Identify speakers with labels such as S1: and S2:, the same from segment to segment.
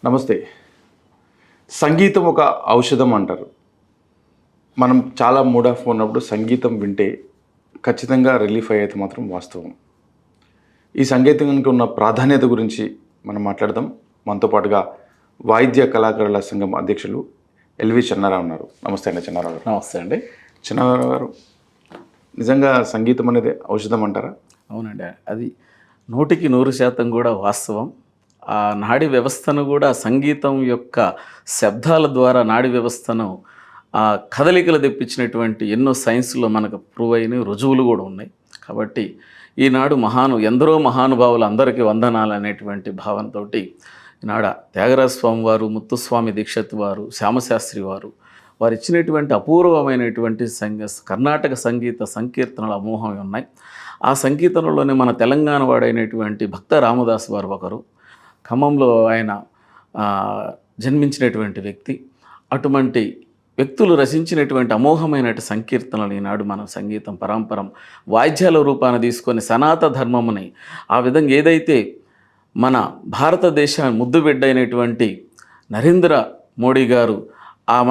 S1: నమస్తే. సంగీతం ఒక ఔషధం అంటారు. మనం చాలా మూడ్ ఆఫ్ ఉన్నప్పుడు సంగీతం వింటే ఖచ్చితంగా రిలీఫ్ అయ్యేది మాత్రం వాస్తవం. ఈ సంగీతానికి ఉన్న ప్రాధాన్యత గురించి మనం మాట్లాడదాం. మనతో పాటుగా వాయిద్య కళాకారుల సంఘం అధ్యక్షులు ఎల్వి చెన్నారావు ఉన్నారు. నమస్తే అండి చెన్నారావు గారు.
S2: నమస్తే అండి.
S1: చెన్నారావు గారు, నిజంగా సంగీతం అనేది ఔషధం అంటారా?
S2: అవునండి, అది 100% కూడా వాస్తవం. ఆ నాడీ వ్యవస్థను కూడా సంగీతం యొక్క శబ్దాల ద్వారా నాడీ వ్యవస్థను ఆ కదలికలు తెప్పించినటువంటి ఎన్నో సైన్స్లో మనకు ప్రూవ్ అయిన రుజువులు కూడా ఉన్నాయి. కాబట్టి ఈనాడు ఎందరో మహానుభావులు అందరికీ వందనాలు అనేటువంటి భావనతోటి ఈనాడ త్యాగరాజ స్వామి వారు, ముత్తుస్వామి దీక్షిత్ వారు, శ్యామశాస్త్రి వారు ఇచ్చినటువంటి అపూర్వమైనటువంటి కర్ణాటక సంగీత సంకీర్తనలు అమోఘమై ఉన్నాయి. ఆ సంకీర్తనలోనే మన తెలంగాణ వాడైనటువంటి భక్త రామదాస్ వారు ఒకరు. ఖమ్మంలో ఆయన జన్మించినటువంటి వ్యక్తి. అటువంటి వ్యక్తులు రచించినటువంటి అమోఘమైన సంకీర్తనలు ఈనాడు మనం సంగీతం పరంపరం వాయిద్యాల రూపాన తీసుకొని సనాతన ధర్మముని ఆ విధంగా ఏదైతే మన భారతదేశ ముద్దుబిడ్డైనటువంటి నరేంద్ర మోడీ గారు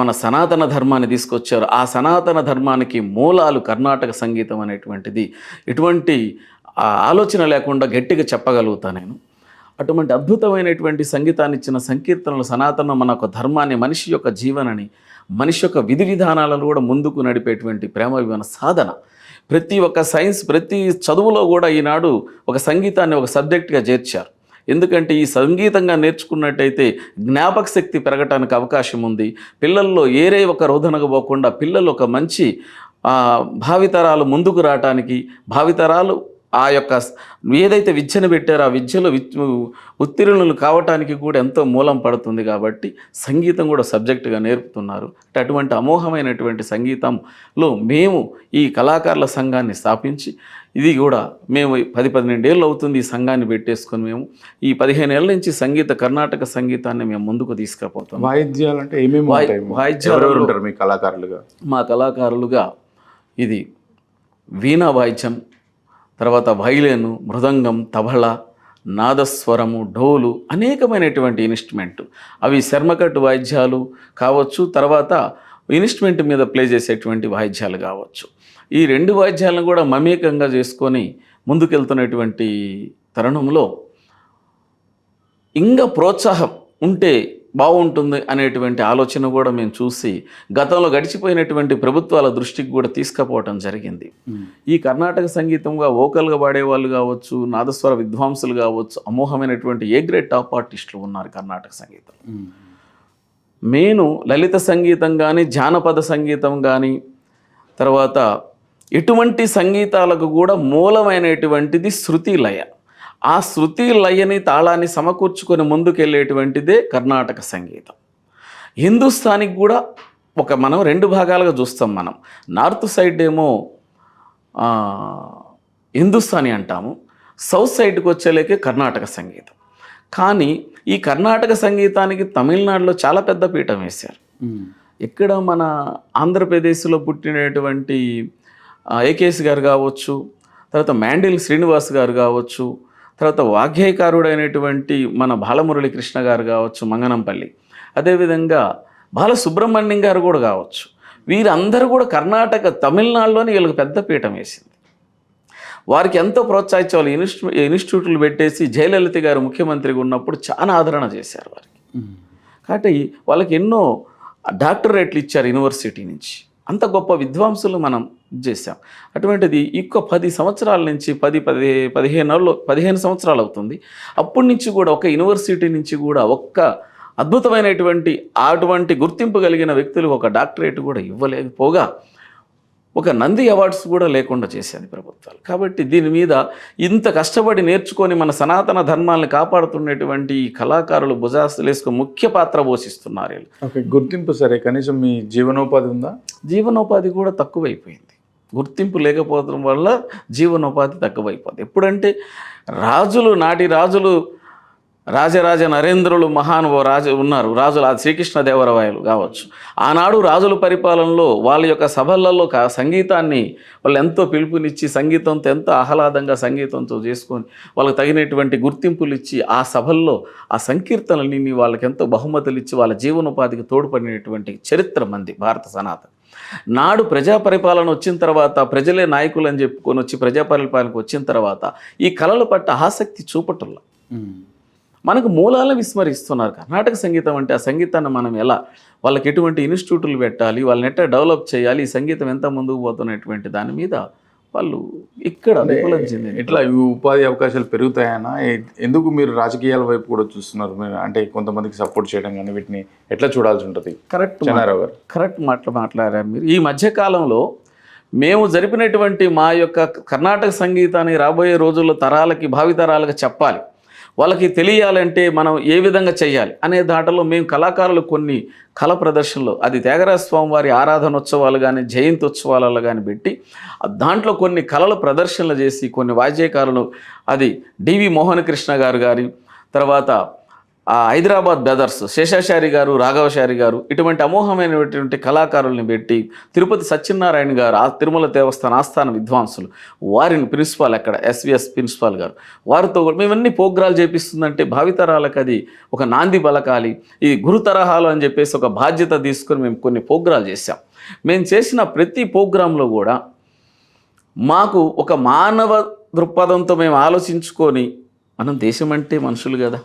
S2: మన సనాతన ధర్మాన్ని తీసుకొచ్చారు. ఆ సనాతన ధర్మానికి మూలాలు కర్ణాటక సంగీతం అనేటువంటిది ఎటువంటి ఆలోచన లేకుండా గట్టిగా చెప్పగలుగుతా నేను. అటువంటి అద్భుతమైనటువంటి సంగీతాన్ని ఇచ్చిన సంకీర్తనలు సనాతన మన ఒక ధర్మాన్ని, మనిషి యొక్క జీవనని, మనిషి యొక్క విధి విధానాలను కూడా ముందుకు నడిపేటువంటి ప్రేమ వివరణ సాధన. ప్రతి ఒక్క సైన్స్, ప్రతి చదువులో కూడా ఈనాడు ఒక సంగీతాన్ని ఒక సబ్జెక్ట్గా చేర్చారు. ఎందుకంటే ఈ సంగీతంగా నేర్చుకున్నట్టయితే జ్ఞాపక శక్తి పెరగటానికి అవకాశం ఉంది. పిల్లల్లో ఏరే ఒక రోధనకు పోకుండా పిల్లలు ఒక మంచి భావితరాలు ముందుకు రావటానికి, భావితరాలు ఆ యొక్క ఏదైతే విద్యను పెట్టారో ఆ విద్యలో ఉత్తీర్ణులు కావటానికి కూడా ఎంతో మూలం పడుతుంది. కాబట్టి సంగీతం కూడా సబ్జెక్టుగా నేర్పుతున్నారు. అటువంటి అమోఘమైనటువంటి సంగీతంలో మేము ఈ కళాకారుల సంఘాన్ని స్థాపించి, ఇది కూడా మేము 10-12 ఏళ్ళు అవుతుంది ఈ సంఘాన్ని పెట్టేసుకొని మేము ఈ 15 ఏళ్ళ నుంచి కర్ణాటక సంగీతాన్ని మేము ముందుకు తీసుకుపోతాం.
S1: వాయిద్యాలు అంటే ఏమేమి వాయిద్యాలు ఉంటారు మీ కళాకారులుగా?
S2: మా కళాకారులుగా ఇది వీణా వాయిద్యం, తర్వాత వైలిన్, మృదంగం, తబళ, నాదస్వరము, డోలు, అనేకమైనటువంటి ఇన్స్ట్రుమెంట్. అవి శర్మకట్టు వాయిద్యాలు కావచ్చు, తర్వాత ఇన్స్ట్రుమెంట్ మీద ప్లే చేసేటువంటి వాయిద్యాలు కావచ్చు. ఈ 2 వాయిద్యాలను కూడా మమేకంగా చేసుకొని ముందుకెళ్తున్నటువంటి తరుణంలో ఇంకా ప్రోత్సాహం ఉంటే బాగుంటుంది అనేటువంటి ఆలోచన కూడా మేము చూసి గతంలో గడిచిపోయినటువంటి ప్రభుత్వాల దృష్టికి కూడా తీసుకుపోవటం జరిగింది. ఈ కర్ణాటక సంగీతంగా వోకల్గా పాడేవాళ్ళు కావచ్చు, నాదస్వర విద్వాంసులు కావచ్చు, అమోఘమైనటువంటి గ్రేడ్ టాప్ ఆర్టిస్టులు ఉన్నారు కర్ణాటక సంగీతం. మెయిన్ లలిత సంగీతం కానీ, జానపద సంగీతం కానీ, తర్వాత ఎటువంటి సంగీతాలకు కూడా మూలమైనటువంటిది శృతి లయ. ఆ శృతి లయని, తాళాన్ని సమకూర్చుకొని ముందుకెళ్ళేటువంటిదే కర్ణాటక సంగీతం. హిందుస్థానికి కూడా మనం 2 భాగాలుగా చూస్తాం. మనం నార్త్ సైడ్ ఏమో హిందుస్థానీ అంటాము, సౌత్ సైడ్కి వచ్చేలేకే కర్ణాటక సంగీతం. కానీ ఈ కర్ణాటక సంగీతానికి తమిళనాడులో చాలా పెద్ద పీఠం వేశారు. ఇక్కడ మన ఆంధ్రప్రదేశ్లో పుట్టినటువంటి ఏకేసి గారు కావచ్చు, తర్వాత మ్యాండిల్ శ్రీనివాస్ గారు కావచ్చు, తర్వాత వాగ్గేయకారుడైనటువంటి మన బాలమురళీ కృష్ణ గారు కావచ్చు మంగనంపల్లి, అదేవిధంగా బాలసుబ్రహ్మణ్యం గారు కూడా కావచ్చు. వీరందరూ కూడా తమిళనాడులోనే వీళ్ళకి పెద్ద పీఠం వేసింది. వారికి ఎంతో ప్రోత్సహించేవాళ్ళు. ఇన్స్టిట్యూట్లు పెట్టేసి జయలలిత గారు ముఖ్యమంత్రిగా ఉన్నప్పుడు చాలా ఆదరణ చేశారు వారికి. కాబట్టి వాళ్ళకి ఎన్నో డాక్టరేట్లు ఇచ్చారు యూనివర్సిటీ నుంచి. అంత గొప్ప విద్వాంసులు మనం చేసాం. అటువంటిది 10 సంవత్సరాల నుంచి 15 సంవత్సరాలు అవుతుంది. అప్పటి నుంచి కూడా ఒక యూనివర్సిటీ నుంచి కూడా అద్భుతమైనటువంటి అటువంటి గుర్తింపు కలిగిన వ్యక్తులు ఒక డాక్టరేట్ కూడా ఇవ్వలేకపోగా ఒక నంది అవార్డ్స్ కూడా లేకుండా చేసేది ప్రభుత్వాలు. కాబట్టి దీని మీద ఇంత కష్టపడి నేర్చుకొని మన సనాతన ధర్మాలను కాపాడుతున్నటువంటి ఈ కళాకారులు భుజాస్తులేసుకు ముఖ్య పాత్ర పోషిస్తున్నారు.
S1: ఓకే, గుర్తింపు సరే, కనీసం మీ జీవనోపాధి ఉందా?
S2: జీవనోపాధి కూడా తక్కువైపోయింది. గుర్తింపు లేకపోవడం వల్ల జీవనోపాధి తక్కువైపోతుంది. ఎప్పుడంటే నాటి రాజులు రాజరాజ నరేంద్రులు మహానుభావ రాజు ఉన్నారు, రాజులు శ్రీకృష్ణదేవరాయలు కావచ్చు. ఆనాడు రాజుల పరిపాలనలో వాళ్ళ యొక్క సభలలో సంగీతాన్ని వాళ్ళు ఎంతో పిలుపునిచ్చి సంగీతంతో ఎంతో ఆహ్లాదంగా సంగీతంతో చేసుకొని వాళ్ళకి తగినటువంటి గుర్తింపులు ఇచ్చి ఆ సభల్లో ఆ సంకీర్తనలని వాళ్ళకి ఎంతో బహుమతులు ఇచ్చి వాళ్ళ జీవనోపాధికి తోడ్పడినటువంటి చరిత్ర మంది భారత సనాతన. నాడు ప్రజా పరిపాలన వచ్చిన తర్వాత ప్రజలే నాయకులు అని చెప్పుకొని వచ్చి ప్రజా పరిపాలనకు వచ్చిన తర్వాత ఈ కళల పట్ల ఆసక్తి చూపటంలో మనకు మూలాలను విస్మరిస్తున్నారు. కర్ణాటక సంగీతం అంటే ఆ సంగీతాన్ని మనం ఎలా, వాళ్ళకి ఎటువంటి ఇన్స్టిట్యూట్లు పెట్టాలి, వాళ్ళని ఎట్లా డెవలప్ చేయాలి, ఈ సంగీతం ఎంత ముందుకు పోతున్నటువంటి దాని మీద వాళ్ళు ఇక్కడ విఫలం చెందింది.
S1: ఇట్లా ఈ ఉపాధి అవకాశాలు పెరుగుతాయన్నా ఎందుకు మీరు రాజకీయాల వైపు కూడా చూస్తున్నారు? మీరు అంటే కొంతమందికి సపోర్ట్ చేయడం కానీ వీటిని ఎట్లా చూడాల్సి ఉంటుంది? చెన్నారావు గారు
S2: కరెక్ట్ మాట్లాడారు మీరు. ఈ మధ్యకాలంలో మేము జరిపినటువంటి మా యొక్క కర్ణాటక సంగీతాన్ని రాబోయే రోజుల్లో తరాలకి భావితరాలకు చెప్పాలి, వాళ్ళకి తెలియాలంటే మనం ఏ విధంగా చేయాలి అనే దాంట్లో మేము కళాకారులు కొన్ని కళ ప్రదర్శనలు, అది త్యాగరాజ స్వామి వారి ఆరాధనోత్సవాలు కానీ జయంతి ఉత్సవాలలో కానీ పెట్టి దాంట్లో కొన్ని కళల ప్రదర్శనలు చేసి కొన్ని వాద్యకారులు, అది డివి మోహన కృష్ణ గారు గారి తర్వాత హైదరాబాద్ బ్రదర్స్ శేషాచారి గారు, రాఘవచారి గారు, ఇటువంటి అమోఘమైనటువంటి కళాకారుల్ని పెట్టి తిరుపతి సత్యనారాయణ గారు ఆ తిరుమల దేవస్థాన ఆస్థాన విద్వాంసులు వారిని ప్రిన్సిపాల్ అక్కడ ఎస్విఎస్ ప్రిన్సిపాల్ గారు వారితో మేమన్నీ ప్రోగ్రాలు చేపిస్తుందంటే భావితరాలకు అది ఒక నాంది పలకాలి, ఈ గురు తరహాలు అని చెప్పేసి ఒక బాధ్యత తీసుకొని మేము కొన్ని ప్రోగ్రాలు చేశాం. మేము చేసిన ప్రతి ప్రోగ్రాంలో కూడా మాకు ఒక మానవ దృక్పథంతో మేము ఆలోచించుకొని, మనం దేశం అంటే మనుషులు కదా,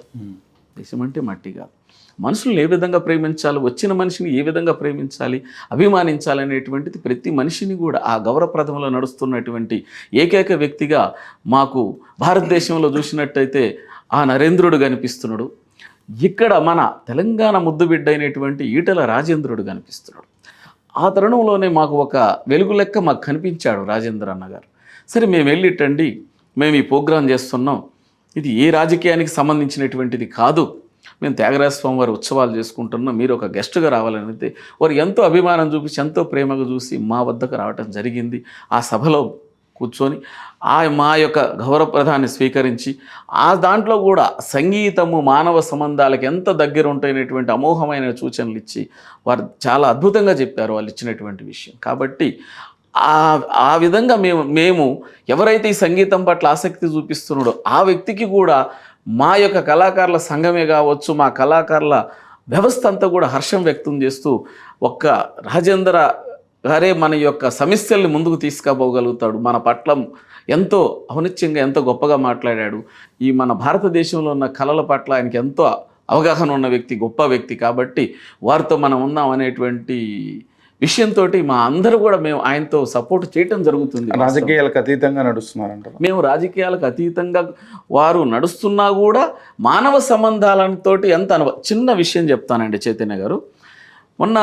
S2: దేశం అంటే మట్టి కాదు, మనుషులను ఏ విధంగా ప్రేమించాలి, వచ్చిన మనిషిని ఏ విధంగా ప్రేమించాలి, అభిమానించాలి అనేటువంటిది ప్రతి మనిషిని కూడా ఆ గౌరవప్రదంలో నడుస్తున్నటువంటి ఏకైక వ్యక్తిగా మాకు భారతదేశంలో చూసినట్టయితే ఆ నరేంద్రుడు కనిపిస్తున్నాడు. ఇక్కడ మన తెలంగాణ ముద్దుబిడ్డ అయినటువంటి ఈటల రాజేంద్రుడు కనిపిస్తున్నాడు. ఆ తరుణంలోనే మాకు ఒక వెలుగు లెక్క మాకు కనిపించాడు రాజేంద్ర అన్న గారు. సరే మేము వెళ్ళిట్టండి, మేము ఈ ప్రోగ్రాం చేస్తున్నాం, ఇది ఏ రాజకీయానికి సంబంధించినటువంటిది కాదు, మేము త్యాగరాజ స్వామి వారి ఉత్సవాలు చేసుకుంటున్నాం, మీరు ఒక గెస్ట్గా రావాలని అయితే వారు ఎంతో అభిమానం చూపించి ఎంతో ప్రేమగా చూసి మా వద్దకు రావటం జరిగింది. ఆ సభలో కూర్చొని మా యొక్క గౌరవప్రదాన్ని స్వీకరించి ఆ దాంట్లో కూడా సంగీతము మానవ సంబంధాలకు ఎంత దగ్గర ఉంటాయనేటువంటి అమోఘమైన సూచనలు ఇచ్చి వారు చాలా అద్భుతంగా చెప్పారు వాళ్ళు ఇచ్చినటువంటి విషయం. కాబట్టి ఆ విధంగా మేము ఎవరైతే ఈ సంగీతం పట్ల ఆసక్తి చూపిస్తున్నాడో ఆ వ్యక్తికి కూడా మా యొక్క కళాకారుల సంఘమే కావచ్చు, మా కళాకారుల వ్యవస్థ అంతా కూడా హర్షం వ్యక్తం చేస్తూ ఒక్క రాజేంద్ర గారే మన యొక్క సమస్యల్ని ముందుకు తీసుకుపోగలుగుతాడు, మన పట్ల ఎంతో ఔన్నత్యంగా ఎంతో గొప్పగా మాట్లాడాడు, ఈ మన భారతదేశంలో ఉన్న కళల పట్ల ఆయనకి ఎంతో అవగాహన ఉన్న వ్యక్తి, గొప్ప వ్యక్తి, కాబట్టి వారితో మనం ఉన్నాం అనేటువంటి విషయంతో మా అందరూ కూడా మేము ఆయనతో సపోర్ట్ చేయటం జరుగుతుంది.
S1: రాజకీయాలకు అతీతంగా నడుస్తున్నారంట.
S2: మేము రాజకీయాలకు అతీతంగా వారు నడుస్తున్నా కూడా మానవ సంబంధాలతో ఎంత చిన్న విషయం చెప్తానండి చైతన్య గారు. మొన్న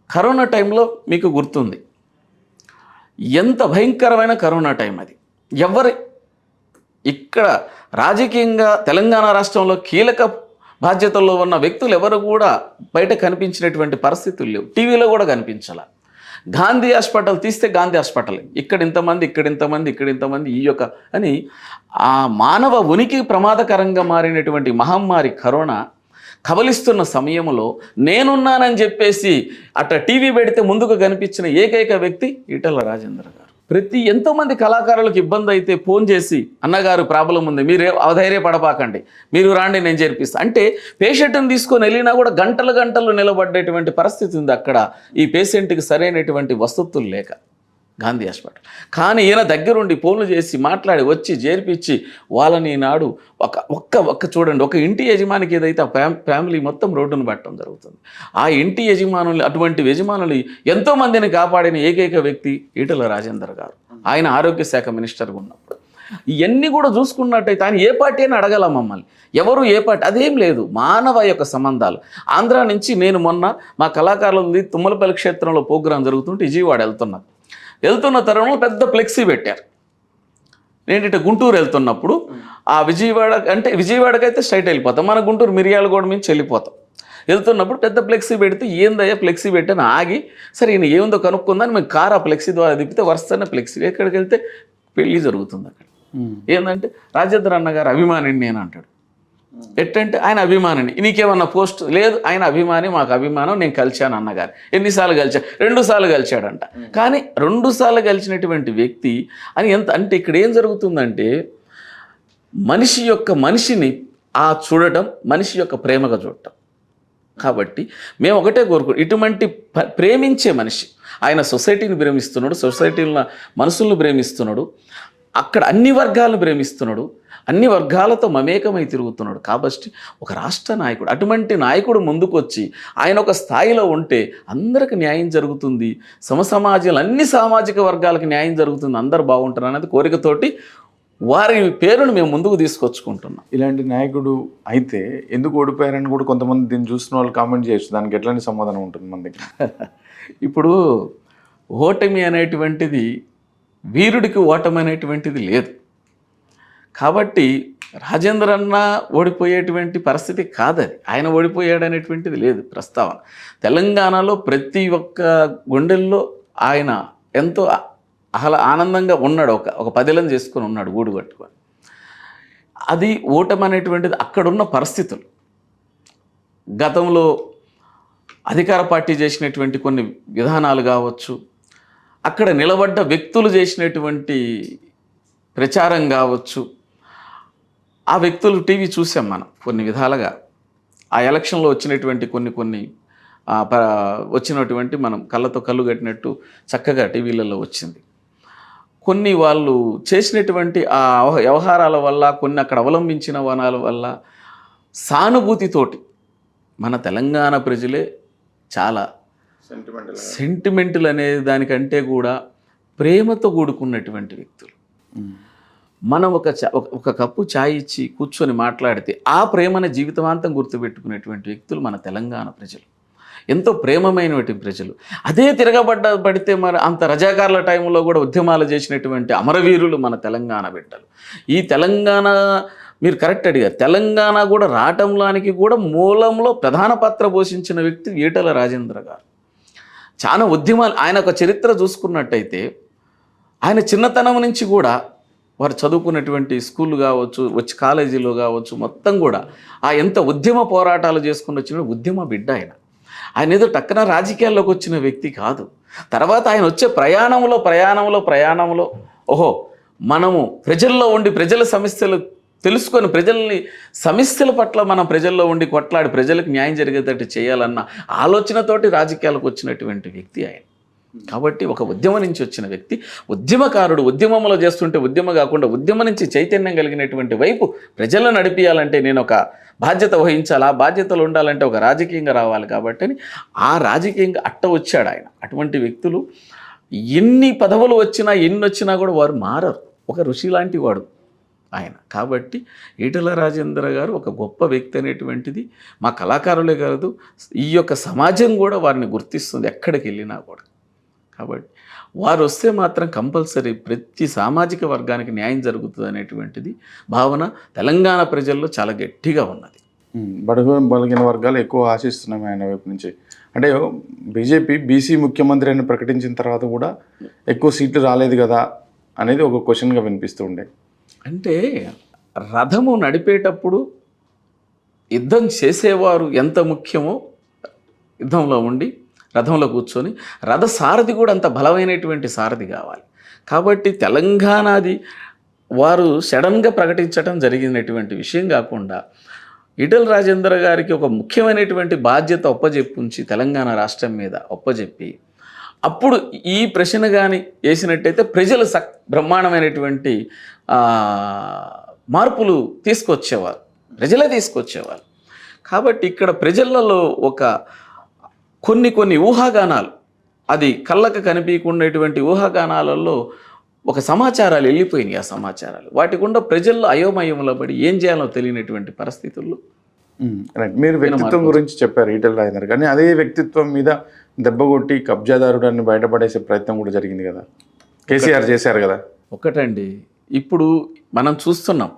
S2: కరోనా టైంలో మీకు గుర్తుంది, ఎంత భయంకరమైన కరోనా టైం అది. ఇక్కడ రాజకీయంగా తెలంగాణ రాష్ట్రంలో కీలక బాధ్యతల్లో ఉన్న వ్యక్తులు ఎవరు కూడా బయట కనిపించినటువంటి పరిస్థితులు లేవు, టీవీలో కూడా కనిపించాల. గాంధీ హాస్పిటల్ తీస్తే గాంధీ హాస్పిటల్, ఇక్కడ ఇంతమంది, ఇక్కడ ఇంతమంది, ఇక్కడ ఇంతమంది, ఈ యొక్క అని ఆ మానవ ఉనికి ప్రమాదకరంగా మారినటువంటి మహమ్మారి కరోనా కబలిస్తున్న సమయంలో నేనున్నానని చెప్పేసి అట్లా టీవీ పెడితే ముందుకు కనిపించిన ఏకైక వ్యక్తి ఈటల రాజేంద్ర గారు. ఎంతోమంది కళాకారులకు ఇబ్బంది అయితే ఫోన్ చేసి అన్నగారు ప్రాబ్లం ఉంది, మీరు అధైర్యపడపాకండి, మీరు రాండి నేను చేర్పిస్తాను అంటే పేషెంట్ని తీసుకొని వెళ్ళినా కూడా గంటలు నిలబడ్డేటువంటి పరిస్థితి ఉంది అక్కడ ఈ పేషెంట్కి సరైనటువంటి వసతులు లేక గాంధీ హాస్పిటల్. కానీ ఈయన దగ్గరుండి ఫోన్లు చేసి మాట్లాడి వచ్చి చేర్పించి వాళ్ళని నాడు ఒక్క చూడండి, ఒక ఇంటి యజమానికి ఏదైతే ఆ ఫ్యామిలీ మొత్తం రోడ్డును పెట్టడం జరుగుతుంది. ఆ ఇంటి యజమానులు, అటువంటి యజమానులు ఎంతోమందిని కాపాడిన ఏకైక వ్యక్తి ఈటల రాజేంద్ర గారు. ఆయన ఆరోగ్య శాఖ మినిస్టర్గా ఉన్నప్పుడు ఇవన్నీ కూడా చూసుకున్నట్టయితే ఆయన ఏ పార్టీ అని అడగల మమ్మల్ని, ఎవరు ఏ పార్టీ అదేం లేదు, మానవ యొక్క సంబంధాలు. ఆంధ్ర నుంచి నేను మొన్న మా కళాకారులది తుమ్మలపల్లి క్షేత్రంలో ప్రోగ్రాం జరుగుతుంటే విజయవాడ వెళ్తున్న తరుణంలో పెద్ద ఫ్లెక్సీ పెట్టారు. నేను ఇటు గుంటూరు వెళ్తున్నప్పుడు ఆ విజయవాడకైతే స్ట్రైట్ వెళ్ళిపోతాం, మన గుంటూరు మిర్యాలగూడ నుంచి వెళ్ళిపోతాం. వెళ్తున్నప్పుడు పెద్ద ఫ్లెక్సీ పెడితే ఏందయ్యా ఫ్లెక్సీ పెట్టాను ఆగి, సరే ఈయన ఏముందో కనుక్కుందని మేము కారు ఆ ఫ్లెక్సీ ద్వారా తిప్పితే వరుసనే ఫ్లెక్సీ, ఎక్కడికి వెళ్తే పెళ్ళి జరుగుతుంది అక్కడ. ఏంటంటే రాజేంద్ర అన్న గారు అభిమానిని నేను అంటాడు. ఎట్టంటే ఆయన అభిమానిని, నీకేమన్నా పోస్ట్ లేదు, ఆయన అభిమాని, మాకు అభిమానం, నేను కలిశాను అన్నగారు. ఎన్నిసార్లు కలిశాడు? 2 సార్లు కలిశాడంట. కానీ 2 సార్లు కలిసినటువంటి వ్యక్తి అని ఎంత అంటే ఇక్కడ ఏం జరుగుతుందంటే మనిషిని చూడటం, మనిషి యొక్క ప్రేమగా చూడటం. కాబట్టి మేము ఒకటే ఇటువంటి ప్రేమించే మనిషి, ఆయన సొసైటీని ప్రేమిస్తున్నాడు, సొసైటీలో మనుషులను ప్రేమిస్తున్నాడు, అక్కడ అన్ని వర్గాలను ప్రేమిస్తున్నాడు, అన్ని వర్గాలతో మమేకమై తిరుగుతున్నాడు. కాబట్టి ఒక రాష్ట్ర నాయకుడు, అటువంటి నాయకుడు ముందుకు వచ్చి ఆయన ఒక స్థాయిలో ఉంటే అందరికి న్యాయం జరుగుతుంది, సమాజంలో అన్ని సామాజిక వర్గాలకు న్యాయం జరుగుతుంది, అందరు బాగుంటారు అనేది కోరికతోటి వారి పేరును మేము ముందుకు తీసుకొచ్చుకుంటున్నాం.
S1: ఇలాంటి నాయకుడు అయితే ఎందుకు ఓడిపోయారని కూడా కొంతమంది దీన్ని చూసిన వాళ్ళు కామెంట్ చేయొచ్చు. దానికి ఎట్లాంటి సమాధానం ఉంటుంది మన దగ్గర?
S2: ఇప్పుడు ఓటమి అనేటువంటిది, వీరుడికి ఓటమి అనేటువంటిది లేదు. కాబట్టి రాజేంద్ర అన్న ఓడిపోయేటువంటి పరిస్థితి కాదది, ఆయన ఓడిపోయాడు అనేటువంటిది లేదు ప్రస్తావన. తెలంగాణలో ప్రతి ఒక్క గుండెల్లో ఆయన ఎంతో ఆనందంగా ఉన్నాడు, ఒక పదిలం చేసుకొని ఉన్నాడు గూడు కట్టుకొని. అది ఓటమి అనేటువంటిది అక్కడున్న పరిస్థితులు, గతంలో అధికార పార్టీ చేసినటువంటి కొన్ని విధానాలు కావచ్చు, అక్కడ నిలబడ్డ వ్యక్తులు చేసినటువంటి ప్రచారం కావచ్చు, ఆ వ్యక్తులు టీవీ చూసాం మనం కొన్ని విధాలుగా. ఆ ఎలక్షన్లో వచ్చినటువంటి కొన్ని వచ్చినటువంటి మనం కళ్ళతో కళ్ళు కట్టినట్టు చక్కగా టీవీలలో వచ్చింది. కొన్ని వాళ్ళు చేసినటువంటి ఆ వ్యవహారాల వల్ల, కొన్ని అక్కడ అవలంబించిన వనాల వల్ల సానుభూతితోటి మన తెలంగాణ ప్రజలే చాలా సెంటిమెంటల్ అనే దానికంటే కూడా ప్రేమతో కూడుకున్నటువంటి వ్యక్తులు. మనం ఒక కప్పు ఛాయ్ ఇచ్చి కూర్చొని మాట్లాడితే ఆ ప్రేమను జీవితమాంతం గుర్తుపెట్టుకునేటువంటి వ్యక్తులు మన తెలంగాణ ప్రజలు, ఎంతో ప్రేమమైనటువంటి ప్రజలు. అదే పడితే మరి అంత రజాకారుల టైంలో కూడా ఉద్యమాలు చేసినటువంటి అమరవీరులు మన తెలంగాణ బిడ్డలు. ఈ తెలంగాణ మీరు కరెక్ట్ అడిగారు, తెలంగాణ కూడా రావటంలానికి కూడా మూలంలో ప్రధాన పాత్ర పోషించిన వ్యక్తి ఈటల రాజేంద్ర గారు. చాలా ఉద్యమాలు, ఆయన ఒక చరిత్ర చూసుకున్నట్టయితే ఆయన చిన్నతనం నుంచి కూడా వారు చదువుకున్నటువంటి స్కూల్ కావచ్చు, వచ్చి కాలేజీలో కావచ్చు, మొత్తం కూడా ఎంత ఉద్యమ పోరాటాలు చేసుకుని వచ్చిన ఉద్యమ బిడ్డ ఆయన ఏదో టక్కన రాజకీయాల్లోకి వచ్చిన వ్యక్తి కాదు. తర్వాత ఆయన వచ్చే ప్రయాణంలో ఓహో మనము ప్రజల్లో ఉండి ప్రజల సమస్యలు తెలుసుకొని, సమస్యల పట్ల మనం ప్రజల్లో ఉండి కొట్లాడి ప్రజలకు న్యాయం జరిగేటట్టు చేయాలన్న ఆలోచనతోటి రాజకీయాలకు వచ్చినటువంటి వ్యక్తి ఆయన. కాబట్టి ఒక ఉద్యమం నుంచి వచ్చిన వ్యక్తి, ఉద్యమకారుడు. ఉద్యమంలో చేస్తుంటే ఉద్యమ కాకుండా ఉద్యమ నుంచి చైతన్యం కలిగినటువంటి వైపు ప్రజలను నడిపించాలంటే నేను ఒక బాధ్యత వహించాలి, ఆ బాధ్యతలు ఉండాలంటే ఒక రాజకీయంగా రావాలి. కాబట్టి ఆ రాజకీయంగా వచ్చాడు ఆయన. అటువంటి వ్యక్తులు ఎన్ని పదవులు వచ్చినా ఎన్ని వచ్చినా కూడా వారు మారరు, ఒక ఋషి లాంటి వాడు ఆయన. కాబట్టి ఈటల రాజేంద్ర గారు ఒక గొప్ప వ్యక్తి అనేటువంటిది మా కళాకారులే కాదు, ఈ యొక్క సమాజం కూడా వారిని గుర్తిస్తుంది ఎక్కడికి వెళ్ళినా కూడా. కాబట్టి వారు వస్తే మాత్రం కంపల్సరీ ప్రతి సామాజిక వర్గానికి న్యాయం జరుగుతుంది అనేటువంటిది భావన తెలంగాణ ప్రజల్లో చాలా గట్టిగా ఉన్నది.
S1: బలగిన వర్గాలు ఎక్కువ ఆశిస్తున్నాయి ఆయన వైపు నుంచి. అంటే బీజేపీ బీసీ ముఖ్యమంత్రి అని ప్రకటించిన తర్వాత కూడా ఎక్కువ సీట్లు రాలేదు కదా అనేది ఒక క్వశ్చన్గా వినిపిస్తూ ఉండే.
S2: అంటే రథము నడిపేటప్పుడు యుద్ధం చేసేవారు ఎంత ముఖ్యమో, యుద్ధంలో ఉండి రథంలో కూర్చొని రథ సారథి కూడా అంత బలమైనటువంటి సారథి కావాలి. కాబట్టి తెలంగాణది వారు సడన్గా ప్రకటించడం జరిగినటువంటి విషయం కాకుండా ఈటల రాజేంద్ర గారికి ఒక ముఖ్యమైనటువంటి బాధ్యత ఒప్పజెప్పించి తెలంగాణ రాష్ట్రం మీద ఒప్పజెప్పి అప్పుడు ఈ ప్రశ్న కానీ వేసినట్టయితే ప్రజలు బ్రహ్మాండమైనటువంటి మార్పులు తీసుకొచ్చేవారు, ప్రజలే తీసుకొచ్చేవారు. కాబట్టి ఇక్కడ ప్రజలలో ఒక కొన్ని ఊహాగానాలు, అది కళ్ళకు కనిపించకుండేటువంటి ఊహాగానాలలో ఒక సమాచారాలు వెళ్ళిపోయినాయి. ఆ సమాచారాలు వాటి గుండా ప్రజల్లో అయోమయంలో పడి ఏం చేయాలో తెలియనటువంటి పరిస్థితుల్లో.
S1: రైట్. మీరు వ్యక్తిత్వం గురించి చెప్పారు ఈటల రాజేందర్, కానీ అదే వ్యక్తిత్వం మీద దెబ్బగొట్టి కబ్జాదారుడాన్ని బయటపడేసే ప్రయత్నం కూడా జరిగింది కదా, కేసీఆర్ చేశారు కదా.
S2: ఒకటండి, ఇప్పుడు మనం చూస్తున్నాం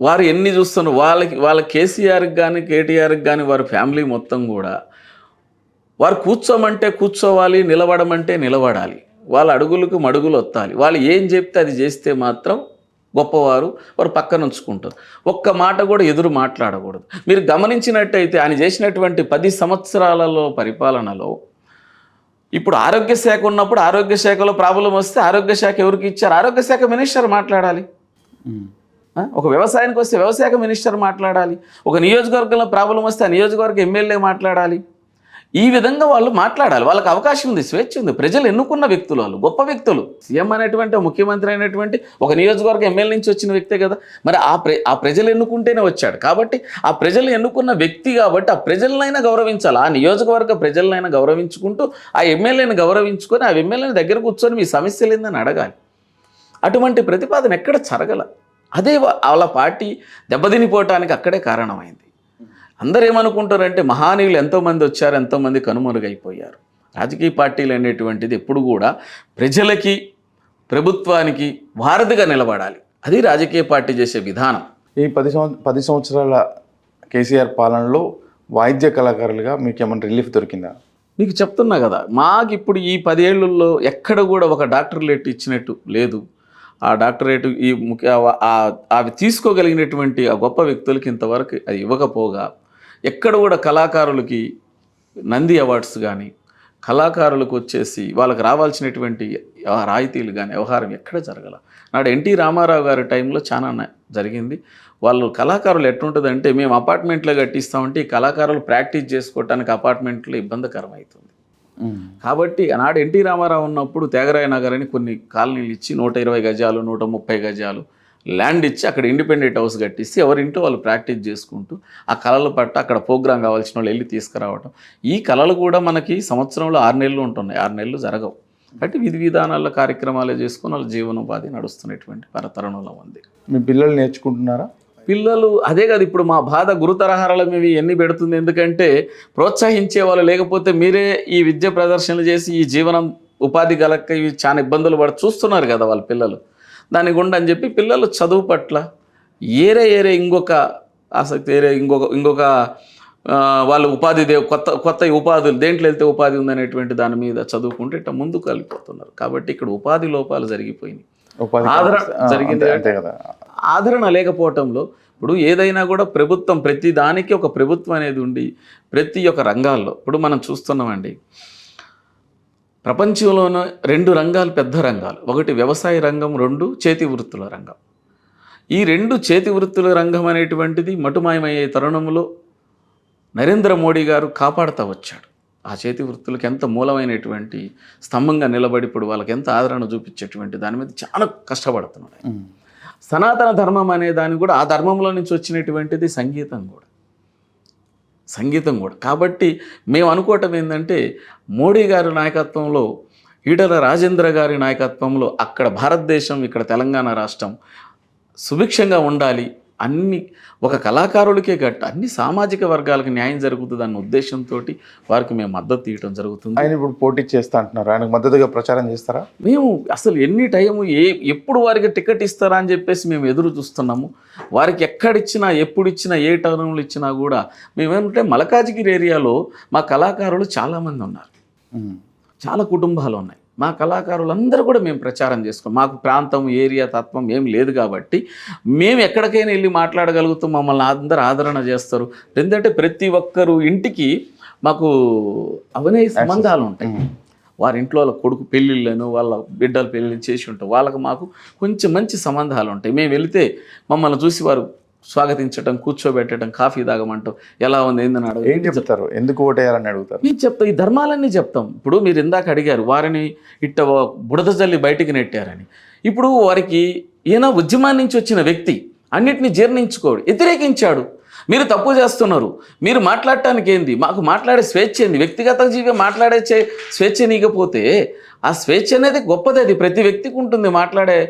S2: వారు ఎన్ని చూస్తున్నారు, వాళ్ళ కేసీఆర్కి కానీ కేటీఆర్కి కానీ వారి ఫ్యామిలీ మొత్తం కూడా వారు కూర్చోమంటే కూర్చోవాలి, నిలబడమంటే నిలబడాలి, వాళ్ళ అడుగులకు మడుగులు వత్తాలి, వాళ్ళు ఏం చెప్తే అది చేస్తే మాత్రం గొప్పవారు, వారు పక్కన ఉంచుకుంటారు. ఒక్క మాట కూడా ఎదురు మాట్లాడకూడదు. మీరు గమనించినట్టయితే ఆయన చేసినటువంటి 10 సంవత్సరాలలో పరిపాలనలో ఇప్పుడు ఆరోగ్య శాఖ ఉన్నప్పుడు ఆరోగ్య శాఖలో ప్రాబ్లం వస్తే ఆరోగ్య శాఖ ఎవరికి ఇచ్చారు? ఆరోగ్య శాఖ మినిస్టర్ మాట్లాడాలి. ఒక వ్యవసాయానికి వస్తే వ్యవసాయ మినిస్టర్ మాట్లాడాలి. ఒక నియోజకవర్గంలో ప్రాబ్లం వస్తే ఆ నియోజకవర్గ ఎమ్మెల్యే మాట్లాడాలి. ఈ విధంగా వాళ్ళు మాట్లాడాలి. వాళ్ళకి అవకాశం ఉంది, స్వేచ్ఛ ఉంది. ప్రజలు ఎన్నుకున్న వ్యక్తులు, వాళ్ళు గొప్ప వ్యక్తులు. సీఎం అనేటువంటి ముఖ్యమంత్రి అయినటువంటి ఒక నియోజకవర్గ ఎమ్మెల్యే నుంచి వచ్చిన వ్యక్తే కదా. మరి ఆ ప్రజలు ఎన్నుకుంటేనే వచ్చాడు కాబట్టి ఆ ప్రజలు ఎన్నుకున్న వ్యక్తి కాబట్టి ఆ ప్రజలనైనా గౌరవించాలి. ఆ నియోజకవర్గ ప్రజలనైనా గౌరవించుకుంటూ ఆ ఎమ్మెల్యేని గౌరవించుకొని ఆ ఎమ్మెల్యేని దగ్గర కూర్చొని మీ సమస్యలు ఏందని అడగాలి. అటువంటి ప్రతిపాదన ఎక్కడ జరగల. అదే వాళ్ళ పార్టీ దెబ్బతినిపోవటానికి అక్కడే కారణమైంది. అందరూ ఏమనుకుంటారంటే మహానీయులు ఎంతోమంది వచ్చారు, ఎంతోమంది కనుమరుగైపోయారు. రాజకీయ పార్టీలు అనేటువంటిది ఎప్పుడు కూడా ప్రజలకి, ప్రభుత్వానికి వారధిగా నిలబడాలి. అది రాజకీయ పార్టీ చేసే విధానం.
S1: ఈ 10 సంవత్సరాల కేసీఆర్ పాలనలో వాయిద్య కళాకారులుగా మీకు ఏమైనా రిలీఫ్ దొరికిందా?
S2: మీకు చెప్తున్నా కదా, మాకు ఇప్పుడు ఈ 10 ఏళ్లలో ఎక్కడ కూడా ఒక డాక్టరేట్ ఇచ్చినట్టు లేదు. ఆ డాక్టరేట్ ఈ అవి తీసుకోగలిగినటువంటి ఆ గొప్ప వ్యక్తులకి ఇంతవరకు అది ఇవ్వకపోగా, ఎక్కడ కూడా కళాకారులకి నంది అవార్డ్స్ కానీ, కళాకారులకు వచ్చేసి వాళ్ళకి రావాల్సినటువంటి రాయితీలు కానీ వ్యవహారం ఎక్కడ జరగల. నాడు ఎన్టీ రామారావు గారి టైంలో చాలా జరిగింది. వాళ్ళు కళాకారులు ఎట్లుంటుందంటే, మేము అపార్ట్మెంట్లో కట్టిస్తామంటే ఈ కళాకారులు ప్రాక్టీస్ చేసుకోవటానికి అపార్ట్మెంట్లో ఇబ్బందికరం అవుతుంది. కాబట్టి ఆనాడు ఎన్టీ రామారావు ఉన్నప్పుడు త్యాగరాయ నగర్ అని కొన్ని కాలనీలు ఇచ్చి 120 గజాలు 130 గజాలు ల్యాండ్ ఇచ్చి అక్కడ ఇండిపెండెంట్ హౌస్ కట్టిస్తే ఎవరింటో వాళ్ళు ప్రాక్టీస్ చేసుకుంటూ ఆ కళల పట్ల అక్కడ ప్రోగ్రాం కావాల్సిన వాళ్ళు వెళ్ళి తీసుకురావడం. ఈ కళలు కూడా మనకి సంవత్సరంలో 6 నెలలు ఉంటున్నాయి, 6 నెలలు జరగవు. కాబట్టి విధి విధానాల కార్యక్రమాలే చేసుకుని వాళ్ళ జీవనోపాధి నడుస్తున్నటువంటి తరుణంలో ఉంది.
S1: మీ పిల్లలు నేర్చుకుంటున్నారా?
S2: పిల్లలు అదే కదా ఇప్పుడు మా బాధ. గురుతరహారాలు ఇవి ఎన్ని పెడుతుంది. ఎందుకంటే ప్రోత్సహించే వాళ్ళు లేకపోతే మీరే ఈ విద్య ప్రదర్శనలు చేసి ఈ జీవనం ఉపాధి గలక ఇవి చాలా ఇబ్బందులు పడి చూస్తున్నారు కదా వాళ్ళ పిల్లలు. దాని గుండా అని చెప్పి పిల్లలు చదువు పట్ల ఏరే ఇంకొక ఆసక్తి, ఇంకొక వాళ్ళు ఉపాధి కొత్త ఉపాధులు దేంట్లో వెళ్తే ఉపాధి ఉందనేటువంటి దాని మీద చదువుకుంటే ఇట్లా ముందుకు వెళ్ళిపోతున్నారు. కాబట్టి ఇక్కడ ఉపాధి లోపాలు జరిగిపోయినాయి. ఆదరణ జరిగింది కదా. ఆదరణ లేకపోవటంలో ఇప్పుడు ఏదైనా కూడా ప్రభుత్వం ప్రతి దానికి ఒక ప్రభుత్వం అనేది ఉండి ప్రతి ఒక్క రంగాల్లో ఇప్పుడు మనం చూస్తున్నామండి. ప్రపంచంలోనూ 2 రంగాలు, పెద్ద రంగాలు. ఒకటి వ్యవసాయ రంగం, 2 చేతి వృత్తుల రంగం. ఈ 2 చేతి వృత్తుల రంగం అనేటువంటిది మటుమాయమయ్యే తరుణంలో నరేంద్ర మోడీ గారు కాపాడుతూ వచ్చాడు. ఆ చేతి వృత్తులకు ఎంత మూలమైనటువంటి స్తంభంగా నిలబడి ఇప్పుడు వాళ్ళకి ఎంత ఆదరణ చూపించేటువంటి దాని మీద చాలా కష్టపడుతున్నాడు. సనాతన ధర్మం అనే దాన్ని కూడా ఆ ధర్మంలో నుంచి వచ్చినటువంటిది సంగీతం కూడా. కాబట్టి మేము అనుకోవటం ఏంటంటే మోడీ గారి నాయకత్వంలో, ఈటల రాజేంద్ర గారి నాయకత్వంలో అక్కడ భారతదేశం, ఇక్కడ తెలంగాణ రాష్ట్రం సుభిక్షంగా ఉండాలి, అన్ని ఒక కళాకారులకే గట్ట అన్ని సామాజిక వర్గాలకు న్యాయం జరుగుతుంది అన్న ఉద్దేశంతో వారికి మేము మద్దతు ఇవ్వడం జరుగుతుంది.
S1: ఆయన ఇప్పుడు పోటీ చేస్తా అంటున్నారు, ఆయనకు మద్దతుగా ప్రచారం చేస్తారా?
S2: మేము అసలు ఎన్ని టైము ఎప్పుడు వారికి టికెట్ ఇస్తారా అని చెప్పేసి మేము ఎదురు చూస్తున్నాము. వారికి ఎక్కడిచ్చినా, ఎప్పుడు ఇచ్చినా, ఏ టర్న్లు ఇచ్చినా కూడా మేమేమంటే మల్కాజిగిరి ఏరియాలో మా కళాకారులు చాలామంది ఉన్నారు, చాలా కుటుంబాలు ఉన్నాయి. మా కళాకారులందరూ కూడా మేము ప్రచారం చేసుకోం. మాకు ప్రాంతం, ఏరియా తత్వం ఏం లేదు కాబట్టి మేము ఎక్కడికైనా వెళ్ళి మాట్లాడగలుగుతాం. మమ్మల్ని అందరూ ఆదరణ చేస్తారు. ఎందుకంటే ప్రతి ఒక్కరు ఇంటికి మాకు అవనే సంబంధాలు ఉంటాయి. వారి ఇంట్లో వాళ్ళ కొడుకు పెళ్ళిళ్ళను, వాళ్ళ బిడ్డల పెళ్ళిళ్ళు చేసి ఉంటాం. వాళ్ళకి మాకు కొంచెం మంచి సంబంధాలు ఉంటాయి. మేము వెళితే మమ్మల్ని చూసి వారు స్వాగతించడం, కూర్చోబెట్టడం, కాఫీ తాగమంటాం, ఎలా ఉంది ఏందని అడగ.
S1: ఏం చెప్తారు, ఎందుకు ఓటేయాలని అడుగుతారు?
S2: మేము చెప్తాం, ఈ ధర్మాలన్నీ చెప్తాం. ఇప్పుడు మీరు ఇందాక అడిగారు వారిని ఇట్ట బుడద జల్లి బయటికి నెట్టారని. ఇప్పుడు వారికి ఈయన ఉద్యమాన్ని నుంచి వచ్చిన వ్యక్తి అన్నిటిని జీర్ణించుకోడు, వ్యతిరేకించాడు. మీరు తప్పు చేస్తున్నారు, మీరు మాట్లాడటానికి ఏంది, మాకు మాట్లాడే స్వేచ్ఛ ఏంది, వ్యక్తిగత జీవి మాట్లాడే స్వేచ్ఛ నీకపోతే ఆ స్వేచ్ఛ అనేది గొప్పది. అది ప్రతి వ్యక్తికి ఉంటుంది, మాట్లాడే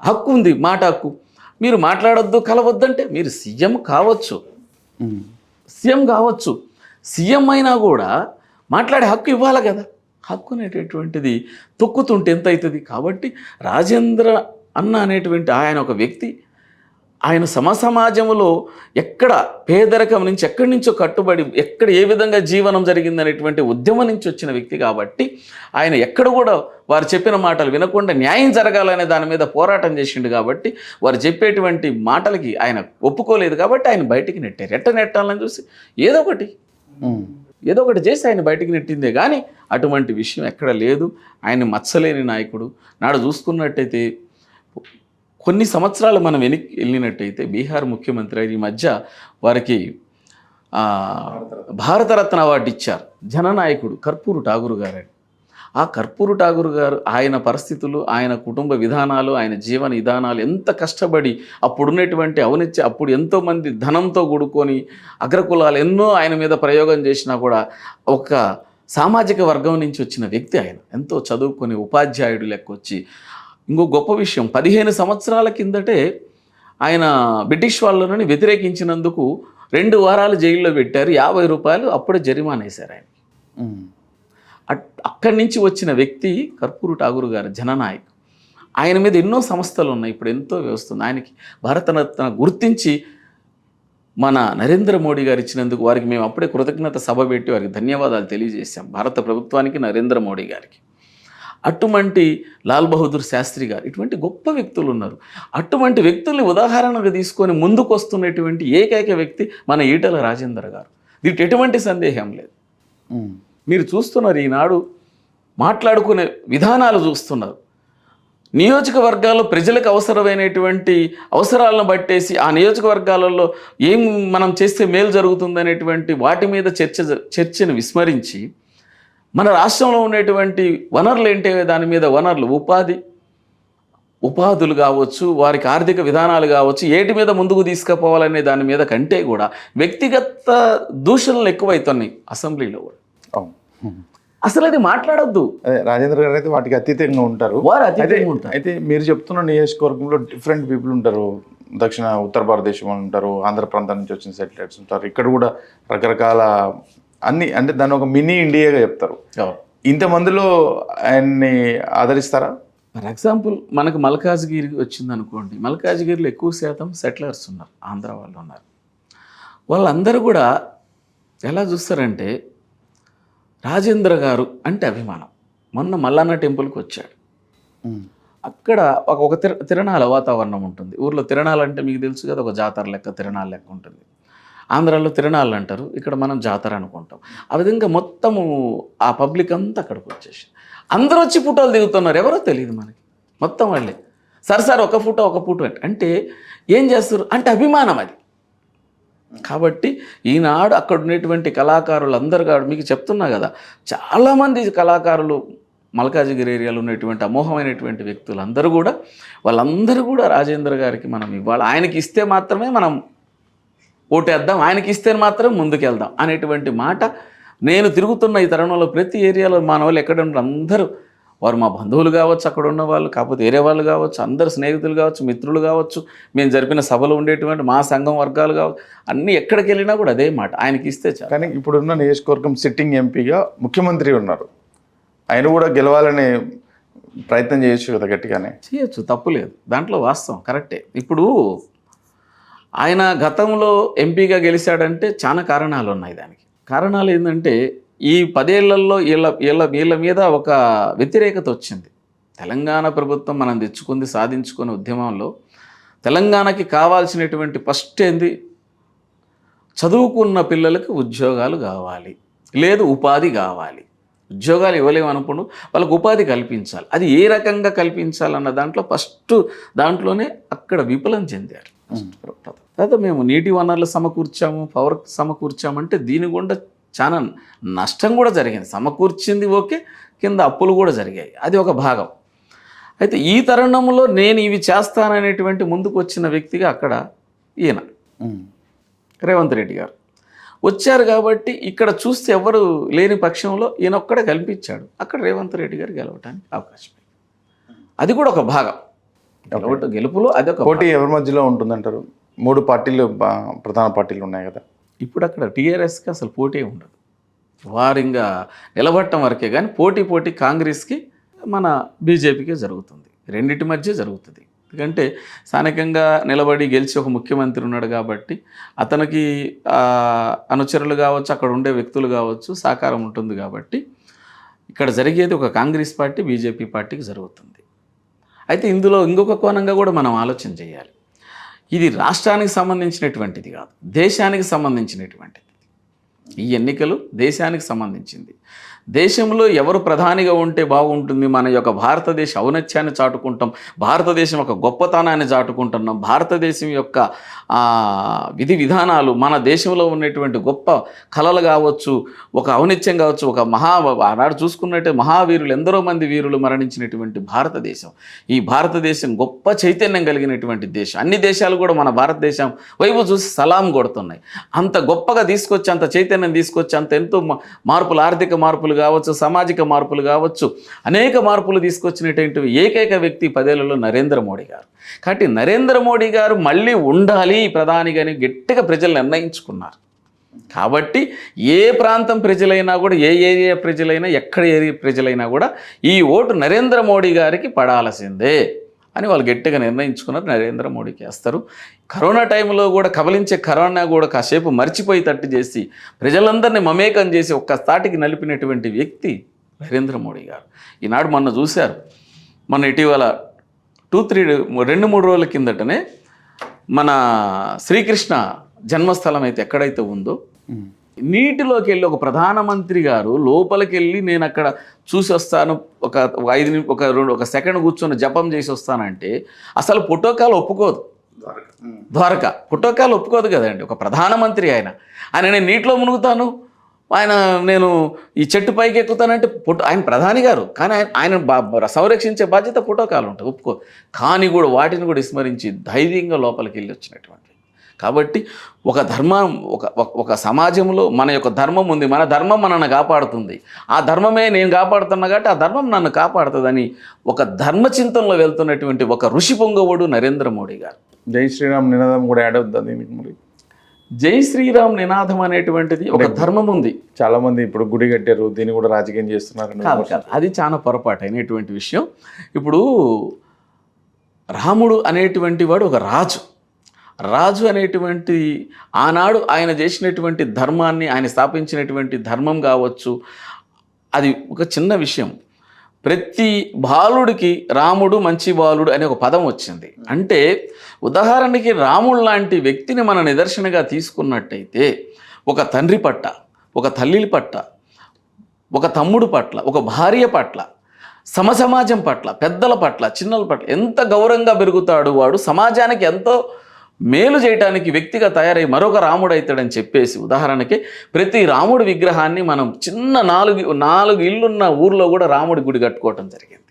S2: హక్కు ఉంది, మాట హక్కు. మీరు మాట్లాడొద్దు, కలవద్దంటే మీరు సీఎం కావచ్చు, సీఎం అయినా కూడా మాట్లాడే హక్కు ఇవ్వాలి కదా. హక్కు అనేటటువంటిది తొక్కుతుంటే ఎంత అవుతుంది. కాబట్టి రాజేంద్ర అన్న అనేటువంటి ఆయన ఒక వ్యక్తి, ఆయన సమాజంలో ఎక్కడ పేదరికం నుంచి ఎక్కడి నుంచో కట్టుబడి ఎక్కడ ఏ విధంగా జీవనం జరిగిందనేటువంటి ఉద్యమం నుంచి వచ్చిన వ్యక్తి కాబట్టి ఆయన ఎక్కడ కూడా వారు చెప్పిన మాటలు వినకుండా న్యాయం జరగాలనే దాని మీద పోరాటం చేసిండు కాబట్టి వారు చెప్పేటువంటి మాటలకి ఆయన ఒప్పుకోలేదు కాబట్టి ఆయన బయటికి నెట్టారు. ఎట్ట నెట్టాలని చూసి ఏదో ఒకటి చేసి ఆయన బయటికి నెట్టిందే కానీ అటువంటి విషయం ఎక్కడ లేదు. ఆయన మచ్చలేని నాయకుడు. నాడు చూసుకున్నట్టయితే కొన్ని సంవత్సరాలు మనం వెనక్కి వెళ్ళినట్టయితే బీహార్ ముఖ్యమంత్రి ఈ మధ్య వారికి భారతరత్న అవార్డు ఇచ్చారు. జననాయకుడు కర్పూరు ఠాగూర్ గారు. ఆ కర్పూరు ఠాగూర్ గారు ఆయన పరిస్థితులు, ఆయన కుటుంబ విధానాలు, ఆయన జీవన విధానాలు ఎంత కష్టపడి అప్పుడున్నటువంటి అప్పుడు ఎంతోమంది ధనంతో కూడుకొని అగ్రకులాలు ఎన్నో ఆయన మీద ప్రయోగం చేసినా కూడా ఒక సామాజిక వర్గం నుంచి వచ్చిన వ్యక్తి ఆయన. ఎంతో చదువుకొని ఉపాధ్యాయుడు లెక్కొచ్చి ఇంకో గొప్ప విషయం 15 సంవత్సరాల కిందటే ఆయన బ్రిటిష్ వాళ్ళని వ్యతిరేకించినందుకు 2 వారాలు జైల్లో పెట్టారు. 50 రూపాయలు అప్పుడే జరిమానా వేశారు ఆయన. అక్కడి నుంచి వచ్చిన వ్యక్తి కర్పూరు ఠాగూర్ గారు జననాయక్. ఆయన మీద ఎన్నో సంస్థలు ఉన్నాయి, ఇప్పుడు ఎంతో వ్యవస్థ ఉంది. ఆయనకి భారతరత్న గుర్తించి మన నరేంద్ర మోడీ గారు ఇచ్చినందుకు వారికి మేము అప్పుడే కృతజ్ఞత సభ పెట్టి వారికి ధన్యవాదాలు తెలియజేశాం, భారత ప్రభుత్వానికి, నరేంద్ర మోడీ గారికి. అటువంటి లాల్ బహదూర్ శాస్త్రి గారు, ఇటువంటి గొప్ప వ్యక్తులు ఉన్నారు. అటువంటి వ్యక్తుల్ని ఉదాహరణగా తీసుకొని ముందుకు వస్తున్నటువంటి ఏకైక వ్యక్తి మన ఈటల రాజేందర్ గారు. దీనికి ఎటువంటి సందేహం లేదు. మీరు చూస్తున్నారు, ఈనాడు మాట్లాడుకునే విధానాలు చూస్తున్నారు. నియోజకవర్గాల్లో ప్రజలకు అవసరమైనటువంటి అవసరాలను బట్టేసి ఆ నియోజకవర్గాలలో ఏం మనం చేస్తే మేలు జరుగుతుందనేటువంటి వాటి మీద చర్చను విస్మరించి మన రాష్ట్రంలో ఉండేటువంటి వనరులు ఏంటి, దాని మీద వనరులు ఉపాధులు కావచ్చు, వారికి ఆర్థిక విధానాలు కావచ్చు, ఏటి మీద ముందుకు తీసుకుపోవాలనే దాని మీద కంటే కూడా వ్యక్తిగత దూషణలు ఎక్కువైతున్నాయి అసెంబ్లీలో కూడా. అసలు అది మాట్లాడొద్దు.
S1: రాజేంద్ర గారు అయితే వాటికి అతీతంగా ఉంటారు.
S2: వారు అతీతంగా ఉంటారు.
S1: అయితే మీరు చెప్తున్న నియోజకవర్గంలో డిఫరెంట్ పీపుల్ ఉంటారు. ఉత్తర భారతదేశం ఉంటారు, ఆంధ్ర ప్రాంతం నుంచి వచ్చిన సెటిలర్స్ ఉంటారు. ఇక్కడ కూడా రకరకాల అన్ని, అంటే దాన్ని ఒక మినీ ఇండియాగా చెప్తారు. ఇంతమందిలో ఆయన్ని ఆదరిస్తారా?
S2: ఫర్ ఎగ్జాంపుల్ మనకు మల్కాజ్గిరి వచ్చింది అనుకోండి. మల్కాజ్గిరిలో ఎక్కువ శాతం సెటిలర్స్ ఉన్నారు, ఆంధ్ర వాళ్ళు ఉన్నారు. వాళ్ళందరూ కూడా ఎలా చూస్తారంటే రాజేంద్ర గారు అంటే అభిమానం. మొన్న మల్లన్న టెంపుల్కి వచ్చాడు. అక్కడ ఒక తిరణాల వాతావరణం ఉంటుంది. ఊర్లో తిరణాలు అంటే మీకు తెలుసు కదా, ఒక జాతర లెక్క, తిరణాల లెక్క ఉంటుంది. ఆంధ్రాలో తిరణాలు అంటారు, ఇక్కడ మనం జాతర అనుకుంటాం. ఆ విధంగా మొత్తము ఆ పబ్లిక్ అంతా అక్కడికి వచ్చేసి అందరూ వచ్చి ఫోటోలు దిగుతున్నారు. ఎవరో తెలియదు మనకి, మొత్తం వాళ్ళే సార్ ఒక ఫోటో అంటే ఏం చేస్తారు అంటే అభిమానం అది. కాబట్టి ఈనాడు అక్కడ ఉన్నటువంటి కళాకారులు అందరు కాదు, మీకు చెప్తున్నా కదా, చాలామంది కళాకారులు మల్కాజిగిరి ఏరియాలో ఉన్నటువంటి అమోఘమైనటువంటి వ్యక్తులు వాళ్ళందరూ కూడా రాజేంద్ర గారికి మనం ఇవ్వాలి. ఆయనకి ఇస్తే మాత్రమే మనం ఓటేద్దాం, ఆయనకి ఇస్తే మాత్రం ముందుకెళ్దాం అనేటువంటి మాట. నేను తిరుగుతున్న ఈ తరుణంలో ప్రతి ఏరియాలో మన వాళ్ళు ఎక్కడ ఉంటారు, అందరూ వారు మా బంధువులు కావచ్చు, అక్కడ ఉన్న వాళ్ళు, కాకపోతే వేరే వాళ్ళు కావచ్చు, అందరు స్నేహితులు కావచ్చు, మిత్రులు కావచ్చు, మేము జరిపిన సభలో ఉండేటువంటి మా సంఘం వర్గాలు కావచ్చు, అన్నీ ఎక్కడికి వెళ్ళినా కూడా అదే మాట, ఆయనకి ఇస్తే చాలు.
S1: కానీ ఇప్పుడున్న నియోజకవర్గం సిట్టింగ్ ఎంపీగా ముఖ్యమంత్రి ఉన్నారు, ఆయన కూడా గెలవాలనే ప్రయత్నం చేయొచ్చు కదా, గట్టిగానే
S2: చేయొచ్చు, తప్పులేదు, దాంట్లో వాస్తవం కరెక్టే. ఇప్పుడు ఆయన గతంలో ఎంపీగా గెలిచాడంటే చాలా కారణాలు ఉన్నాయి. దానికి కారణాలు ఏంటంటే ఈ 10 ఏళ్లలో వీళ్ళ మీద ఒక వ్యతిరేకత వచ్చింది. తెలంగాణ ప్రభుత్వం మనం తెచ్చుకుంది, సాధించుకునే ఉద్యమంలో తెలంగాణకి కావాల్సినటువంటి ఫస్ట్ ఏంది, చదువుకున్న పిల్లలకు ఉద్యోగాలు కావాలి, లేదు ఉపాధి కావాలి. ఉద్యోగాలు ఇవ్వలేము అనుకోండి, వాళ్ళకు ఉపాధి కల్పించాలి. అది ఏ రకంగా కల్పించాలన్న దాంట్లో ఫస్ట్ దాంట్లోనే అక్కడ విఫలం చెందారు. తర్వాత మేము నీటి వనరులు సమకూర్చాము, పవర్ సమకూర్చామంటే దీని గుండా చాలా నష్టం కూడా జరిగింది. సమకూర్చింది ఓకే, కింద అప్పులు కూడా జరిగాయి, అది ఒక భాగం. అయితే ఈ తరుణంలో నేను ఇవి చేస్తాననేటువంటి ముందుకు వచ్చిన వ్యక్తిగా అక్కడ ఈయన రేవంత్ రెడ్డి గారు వచ్చారు. కాబట్టి ఇక్కడ చూస్తే ఎవరు లేని పక్షంలో ఈయన ఒక్కడే కల్పించాడు. అక్కడ రేవంత్ రెడ్డి గారు గెలవడానికి అవకాశం, అది కూడా ఒక భాగం. గెలుపులో అదొక
S1: పోటీ ఎవరి మధ్యలో ఉంటుందంటారు? 3 పార్టీలు, ప్రధాన పార్టీలు ఉన్నాయి కదా.
S2: ఇప్పుడు అక్కడ టీఆర్ఎస్కి అసలు పోటీ ఉండదు, వారు ఇంకా నిలబడటం వరకే. కానీ పోటీ కాంగ్రెస్కి మన బీజేపీకే జరుగుతుంది, రెండింటి మధ్య జరుగుతుంది. ఎందుకంటే స్థానికంగా నిలబడి గెలిచి ఒక ముఖ్యమంత్రి ఉన్నాడు కాబట్టి అతనికి అనుచరులు కావచ్చు, అక్కడ ఉండే వ్యక్తులు కావచ్చు, సహకారం ఉంటుంది కాబట్టి ఇక్కడ జరిగేది ఒక కాంగ్రెస్ పార్టీ బీజేపీ పార్టీకి జరుగుతుంది. అయితే ఇందులో ఇంకొక కోణంగా కూడా మనం ఆలోచన చేయాలి. ఇది రాష్ట్రానికి సంబంధించినటువంటిది కాదు, దేశానికి సంబంధించినటువంటిది. ఈ ఎన్నికలు దేశానికి సంబంధించింది. దేశంలో ఎవరు ప్రధానిగా ఉంటే బాగుంటుంది, మన యొక్క భారతదేశ ఔన్నత్యాన్ని చాటుకుంటాం, భారతదేశం యొక్క గొప్పతనాన్ని చాటుకుంటున్నాం, భారతదేశం యొక్క విధి విధానాలు, మన దేశంలో ఉన్నటువంటి గొప్ప కళలు కావచ్చు, ఒక ఔన్నత్యం కావచ్చు, ఒక ఆనాడు చూసుకున్నట్టే మహావీరులు, ఎందరో మంది వీరులు మరణించినటువంటి భారతదేశం. ఈ భారతదేశం గొప్ప చైతన్యం కలిగినటువంటి దేశం. అన్ని దేశాలు కూడా మన భారతదేశం వైపు చూసి సలాం కొడుతున్నాయి. అంత గొప్పగా తీసుకొచ్చి, అంత చైతన్యం తీసుకొచ్చి, అంత ఎంతో మార్పులు, ఆర్థిక మార్పులు కావచ్చు, సామాజిక మార్పులు కావచ్చు, అనేక మార్పులు తీసుకొచ్చినటువంటి ఏకైక వ్యక్తి 10 ఏళ్లలో నరేంద్ర మోడీ గారు. కాబట్టి నరేంద్ర మోడీ గారు మళ్ళీ ఉండాలి ప్రధానిగాని గట్టిగా ప్రజలు నిర్ణయించుకున్నారు. కాబట్టి ఏ ప్రాంతం ప్రజలైనా కూడా, ఏ ఏరియా ప్రజలైనా, ఎక్కడ ఏరియా ప్రజలైనా కూడా ఈ ఓటు నరేంద్ర మోడీ గారికి పడాల్సిందే అని వాళ్ళు గట్టిగా నిర్ణయించుకున్నారు. నరేంద్ర మోడీకి వేస్తారు. కరోనా టైంలో కూడా కబలించే కరోనా కూడా కాసేపు మర్చిపోయి తట్టు చేసి ప్రజలందరినీ మమేకం చేసి ఒక్క తాటికి నలిపినటువంటి వ్యక్తి నరేంద్ర మోడీ గారు. ఈనాడు మొన్న చూశారు, మొన్న ఇటీవల 2-3 రోజుల కిందటనే మన శ్రీకృష్ణ జన్మస్థలం అయితే ఎక్కడైతే ఉందో నీటిలోకి వెళ్ళి ఒక ప్రధానమంత్రి గారు లోపలికి వెళ్ళి నేను అక్కడ చూసి వస్తాను, ఒక 1 సెకండ్ కూర్చొని జపం చేసి వస్తానంటే అసలు ప్రోటోకాల్ ఒప్పుకోదు. ద్వారక ప్రోటోకాల్ ఒప్పుకోదు కదండి. ఒక ప్రధానమంత్రి ఆయన నేను నీటిలో మునుగుతాను, నేను ఈ చెట్టు పైకి ఎక్కుతానంటే ఆయన ప్రధాని గారు, కానీ ఆయన సంరక్షించే బాధ్యత ప్రోటోకాల్ ఉంటుంది, ఒప్పుకో. కానీ కూడా వాటిని కూడా విస్మరించి ధైర్యంగా లోపలికి వెళ్ళి వచ్చినటువంటి. కాబట్టి ఒక ధర్మం, ఒక సమాజంలో మన యొక్క ధర్మం ఉంది, మన ధర్మం మనల్ని కాపాడుతుంది, ఆ ధర్మమే నేను కాపాడుతున్నా కాబట్టి ఆ ధర్మం నన్ను కాపాడుతుందని ఒక ధర్మచింతనలో వెళ్తున్నటువంటి ఒక ఋషి పొంగవుడు నరేంద్ర మోడీ గారు.
S1: జై శ్రీరామ్ నినాదం కూడా యాడ్ అవుతుంది దీనికి. మరి
S2: జై శ్రీరామ్ నినాదం అనేటువంటిది ఒక ధర్మం ఉంది.
S1: చాలామంది ఇప్పుడు గుడి కట్టారు, దీన్ని కూడా రాజకీయం చేస్తున్నారు.
S2: కాదు, అది చాలా పొరపాటు అయినటువంటి విషయం. ఇప్పుడు రాముడు అనేటువంటి వాడు ఒక రాజు అనేటువంటి ఆనాడు ఆయన చేసినటువంటి ధర్మాన్ని, ఆయన స్థాపించినటువంటి ధర్మం కావచ్చు, అది ఒక చిన్న విషయం. ప్రతి బాలుడికి రాముడు మంచి బాలుడు అనే ఒక పదం వచ్చింది. అంటే ఉదాహరణకి రాముడు లాంటి వ్యక్తిని మన నిదర్శనగా తీసుకున్నట్టయితే ఒక తండ్రి పట్ల, ఒక తల్లి పట్ల, ఒక తమ్ముడు పట్ల, ఒక భార్య పట్ల, సమాజం పట్ల, పెద్దల పట్ల, చిన్నల పట్ల ఎంత గౌరవంగా పెరుగుతాడు వాడు, సమాజానికి ఎంతో మేలు చేయడానికి వ్యక్తిగా తయారై మరొక రాముడు అవుతాడని చెప్పేసి, ఉదాహరణకి ప్రతి రాముడి విగ్రహాన్ని మనం చిన్న 4 ఇళ్ళున్న ఊర్లో కూడా రాముడి గుడి కట్టుకోవటం జరిగింది.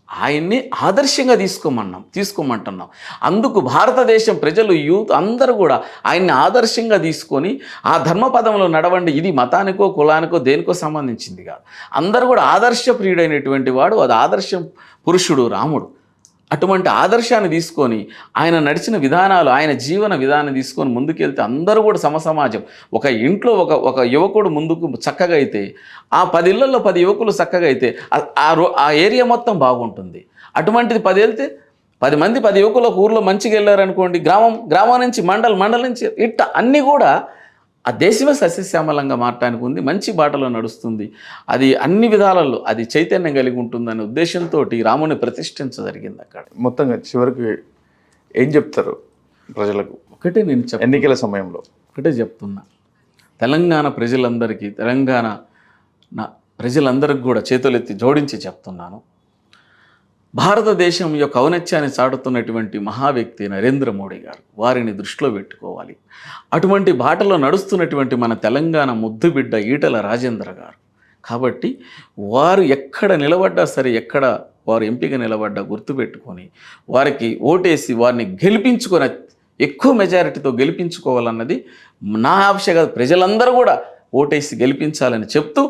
S2: ఆయన్ని ఆదర్శంగా తీసుకోమంటున్నాం. అందుకు భారతదేశం ప్రజలు, యూత్ అందరూ కూడా ఆయన్ని ఆదర్శంగా తీసుకొని ఆ ధర్మపదంలో నడవండి. ఇది మతానికో కులానికో దేనికో సంబంధించింది కాదు. అందరూ కూడా ఆదర్శప్రియుడైనటువంటి వాడు, అది ఆదర్శం పురుషుడు రాముడు. అటువంటి ఆదర్శాన్ని తీసుకొని ఆయన నడిచిన విధానాలు, ఆయన జీవన విధానం తీసుకొని ముందుకెళ్తే అందరూ కూడా సమాజం. ఒక ఇంట్లో ఒక యువకుడు ముందుకు చక్కగా అయితే, ఆ 10 ఇళ్లలో 10 యువకులు చక్కగా అయితే ఆ ఏరియా మొత్తం బాగుంటుంది. అటువంటిది 10 వెళ్తే 10 మంది 10 యువకులు ఒక ఊర్లో మంచిగా వెళ్ళారనుకోండి, గ్రామం నుంచి మండలం నుంచి ఇట్ట అన్నీ కూడా ఆ దేశమే సస్యశ్యామలంగా మారటానికి ఉంది, మంచి బాటలో నడుస్తుంది. అది అన్ని విధాలలో అది చైతన్యం కలిగి ఉంటుందనే ఉద్దేశంతో రాముని ప్రతిష్ఠించజరిగింది. అక్కడ
S1: మొత్తంగా చివరికి ఏం చెప్తారు ప్రజలకు?
S2: ఒకటే నేను
S1: ఎన్నికల సమయంలో
S2: ఒకటే చెప్తున్నా, తెలంగాణ ప్రజలందరికీ కూడా చేతులెత్తి జోడించి చెప్తున్నాను, భారతదేశం యొక్క ఔన్నత్యాన్ని చాటుతున్నటువంటి మహా వ్యక్తి నరేంద్ర మోడీ గారు. వారిని దృష్టిలో పెట్టుకోవాలి. అటువంటి బాటలో నడుస్తున్నటువంటి మన తెలంగాణ ముద్దుబిడ్డ ఈటల రాజేంద్ర గారు. కాబట్టి వారు ఎక్కడ నిలబడ్డా సరే, ఎక్కడ వారు ఎంపిక నిలబడ్డా గుర్తుపెట్టుకొని వారికి ఓటేసి వారిని గెలిపించుకొని ఎక్కువ మెజారిటీతో గెలిపించుకోవాలన్నది నా ఆశ కాదు, ప్రజలందరూ కూడా ఓటేసి గెలిపించాలని చెప్తూ,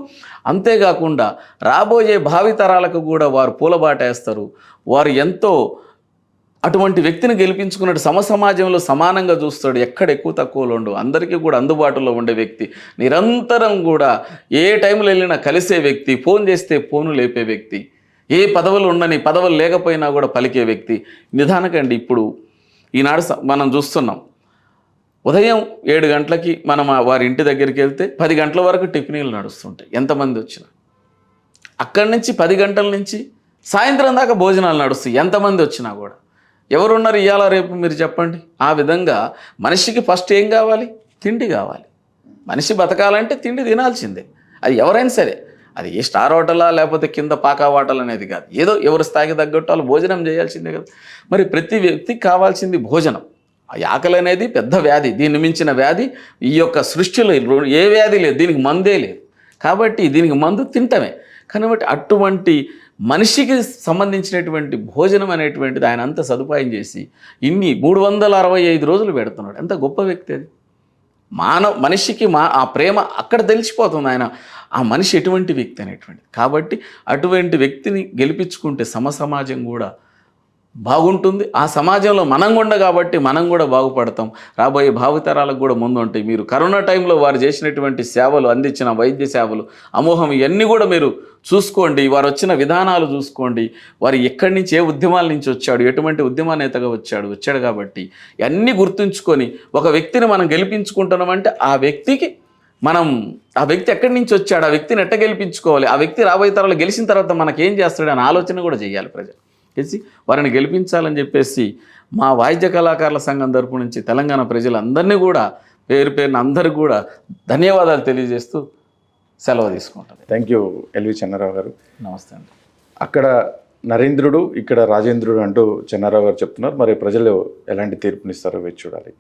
S2: అంతేకాకుండా రాబోయే భావితరాలకు కూడా వారు పూలబాట వేస్తారు. వారు ఎంతో అటువంటి వ్యక్తిని గెలిపించుకున్నట్టు సమాజంలో సమానంగా చూస్తాడు, ఎక్కడ ఎక్కువ తక్కువలో ఉండు, అందరికీ కూడా అందుబాటులో ఉండే వ్యక్తి, నిరంతరం కూడా ఏ టైంలో వెళ్ళినా కలిసే వ్యక్తి, ఫోన్ చేస్తే ఫోను లేపే వ్యక్తి, ఏ పదవులు ఉండని, పదవులు లేకపోయినా కూడా పలికే వ్యక్తి. నిదానకండి ఇప్పుడు ఈనాడు మనం చూస్తున్నాం, ఉదయం 7 గంటలకి మనం వారి ఇంటి దగ్గరికి వెళ్తే 10 గంటల వరకు టిఫినీలు నడుస్తుంటాయి ఎంతమంది వచ్చినా. అక్కడి నుంచి 10 గంటల నుంచి సాయంత్రం దాకా భోజనాలు నడుస్తాయి ఎంతమంది వచ్చినా కూడా. ఎవరున్నారు ఇవాళ రేపు మీరు చెప్పండి. ఆ విధంగా మనిషికి ఫస్ట్ ఏం కావాలి? తిండి కావాలి. మనిషి బతకాలంటే తిండి తినాల్సిందే. అది ఎవరైనా సరే, అది ఏ స్టార్ హోటలా లేకపోతే కింద పాకా హోటల్ అనేది కాదు. ఏదో ఎవరి స్థాయికి తగ్గట్టు వాళ్ళు భోజనం చేయాల్సిందే కదా. మరి ప్రతి వ్యక్తికి కావాల్సింది భోజనం. ఆ ఆకలి అనేది పెద్ద వ్యాధి. దీన్ని మించిన వ్యాధి ఈ యొక్క సృష్టిలో ఏ వ్యాధి లేదు, దీనికి మందే లేదు. కాబట్టి దీనికి మందు తింటమే. కాబట్టి అటువంటి మనిషికి సంబంధించినటువంటి భోజనం అనేటువంటిది ఆయన అంత సదుపాయం చేసి ఇన్ని 365 రోజులు పెడుతున్నాడు. ఎంత గొప్ప వ్యక్తి అది. మనిషికి ఆ ప్రేమ అక్కడ తెలిసిపోతుంది ఆయన ఆ మనిషి ఎటువంటి వ్యక్తి అనేటువంటిది. కాబట్టి అటువంటి వ్యక్తిని గెలిపించుకుంటే సమాజం కూడా బాగుంటుంది. ఆ సమాజంలో మనం కూడా కాబట్టి మనం కూడా బాగుపడతాం. రాబోయే భావితరాలకు కూడా ముందు ఉంటాయి. మీరు కరోనా టైంలో వారు చేసినటువంటి సేవలు, అందించిన వైద్య సేవలు, అమోఘం ఇవన్నీ కూడా మీరు చూసుకోండి. వారు వచ్చిన విధానాలు చూసుకోండి. వారు ఎక్కడి నుంచి ఏ ఉద్యమాల నుంచి వచ్చాడు, ఎటువంటి ఉద్యమ నేతగా వచ్చాడు కాబట్టి అన్నీ గుర్తుంచుకొని ఒక వ్యక్తిని మనం గెలిపించుకుంటున్నామంటే ఆ వ్యక్తి ఎక్కడి నుంచి వచ్చాడు, ఆ వ్యక్తిని ఎట్ట గెలిపించుకోవాలి, ఆ వ్యక్తి రాబోయే తరాలు గెలిచిన తర్వాత మనకేం చేస్తాడు అనే ఆలోచన కూడా చేయాలి ప్రజలు. చేసి వారిని గెలిపించాలని చెప్పేసి మా వాయిద్య కళాకారుల సంఘం తరపు నుంచి తెలంగాణ ప్రజలందరినీ కూడా పేరున అందరికీ కూడా ధన్యవాదాలు తెలియజేస్తూ సెలవు తీసుకుంటాను.
S1: థ్యాంక్ యూ ఎల్వి చెన్నారావు గారు.
S2: నమస్తే అండి.
S1: అక్కడ నరేంద్రుడు, ఇక్కడ రాజేంద్రుడు అంటూ చెన్నారావు గారు చెప్తున్నారు. మరి ప్రజలు ఎలాంటి తీర్పునిస్తారో వేచి చూడాలి.